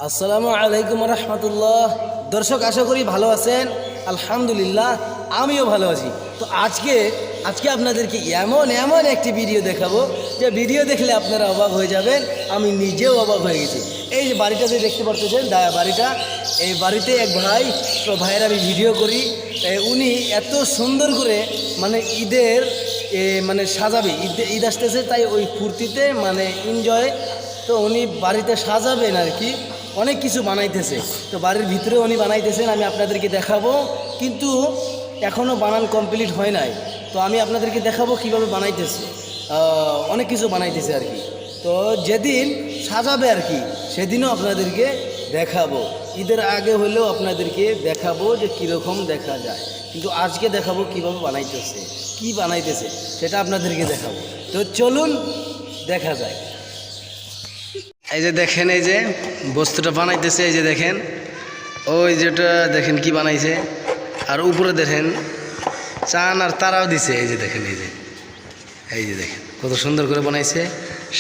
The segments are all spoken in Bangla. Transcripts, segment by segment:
আসসালামু আলাইকুম রহমতুল্লাহ। দর্শক, আশা করি ভালো আছেন। আলহামদুলিল্লাহ, আমিও ভালো আছি। তো আজকে আপনাদেরকে এমন এমন একটি ভিডিও দেখাবো যে ভিডিও দেখলে আপনারা অবাক হয়ে যাবেন। আমি নিজেও অবাক হয়ে গেছি। এই যে বাড়িটা যে দেখতে পারতেছেন, বাড়িটা, এই বাড়িতে এক ভাইয়ের আমি ভিডিও করি। উনি এত সুন্দর করে মানে ঈদের মানে সাজাবে, ঈদ আসতেছে, তাই ওই ফুর্তিতে মানে এনজয়। তো উনি বাড়িতে সাজাবেন আর কি, অনেক কিছু বানাইতেছে। তো বাড়ির ভিতরে উনি বানাইতেছেন, আমি আপনাদেরকে দেখাবো, কিন্তু এখনও বানান কমপ্লিট হয় নাই। তো আমি আপনাদেরকে দেখাবো কিভাবে বানাইতেছে। অনেক কিছু বানাইতেছে আর কি। তো যেদিন সাজাবে আর কি, সেদিনও আপনাদেরকে দেখাবো। ঈদের আগে হলেও আপনাদেরকে দেখাবো যে কীরকম দেখা যায়, কিন্তু আজকে দেখাবো কিভাবে বানাইতেছে, কি বানাইতেছে সেটা আপনাদেরকে দেখাবো। তো চলুন দেখা যায়। এই যে দেখেন, এই যে বস্তুটা বানাইতেছে, এই যে দেখেন, ওই যেটা দেখেন কি বানাইছে, আর উপরে দেখেন চান আর তারাও দিছে। এই যে দেখেন, এই যে দেখেন কত সুন্দর করে বানাইছে।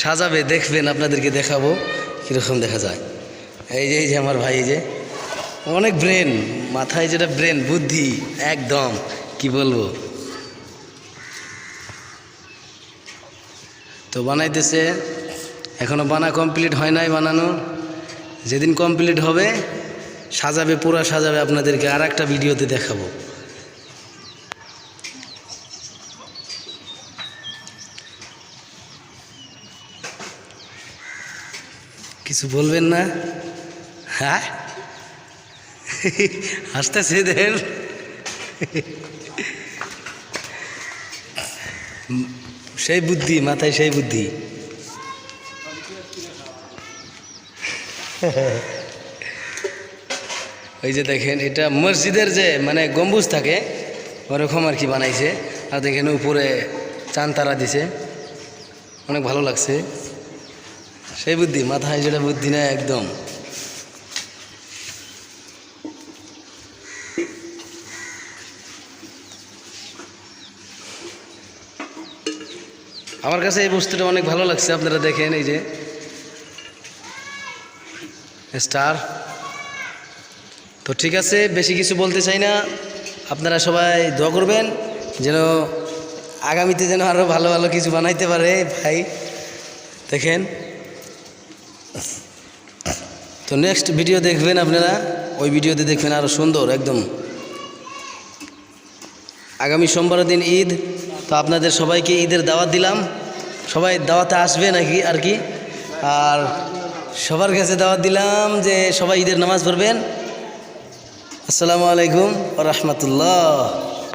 সাজাবে, দেখবেন, আপনাদেরকে দেখাবো কীরকম দেখা যায়। এই যে আমার ভাই, এই যে অনেক ব্রেন, মাথায় যেটা ব্রেন, বুদ্ধি একদম, কি বলবো। তো বানাইতেছে, এখনও কমপ্লিট হয় নাই বানানো। যেদিন কমপ্লিট হবে, সাজাবে, পুরো সাজাবে, আপনাদেরকে আর একটা ভিডিওতে দেখাবো। কিছু বলবেন না? হ্যাঁ, হাসতেছে দেন। সেই বুদ্ধি, মাথায় সেই বুদ্ধি। ওই যে দেখেন, এটা মসজিদের যে মানে গম্বুজ থাকে ওরকম আর কি বানাইছে। আর দেখেন উপরে চান তারা দিছে, অনেক ভালো লাগছে। সেই বুদ্ধি, মাথায় যেটা বুদ্ধি না একদম। আমার কাছে এই বস্তুটা অনেক ভালো লাগছে। আপনারা দেখেন, এই যে স্টার। তো ঠিক আছে, বেশি কিছু বলতে চাই না। আপনারা সবাই দোয়া করবেন যেন আগামীতে যেন আরও ভালো ভালো কিছু বানাইতে পারে ভাই। দেখেন, তো নেক্সট ভিডিও দেখবেন আপনারা, ওই ভিডিওতে দেখবেন আরও সুন্দর একদম। আগামী সোমবারের দিন ঈদ, তো আপনাদের সবাইকে ঈদের দাওয়াত দিলাম। সবাই দাওয়াতে আসবে নাকি আর কি, আর সবার কাছে দাওয়াত দিলাম যে সবাই ঈদের নামাজ পড়বেন। আসসালামু আলাইকুম ওয়া রাহমাতুল্লাহ।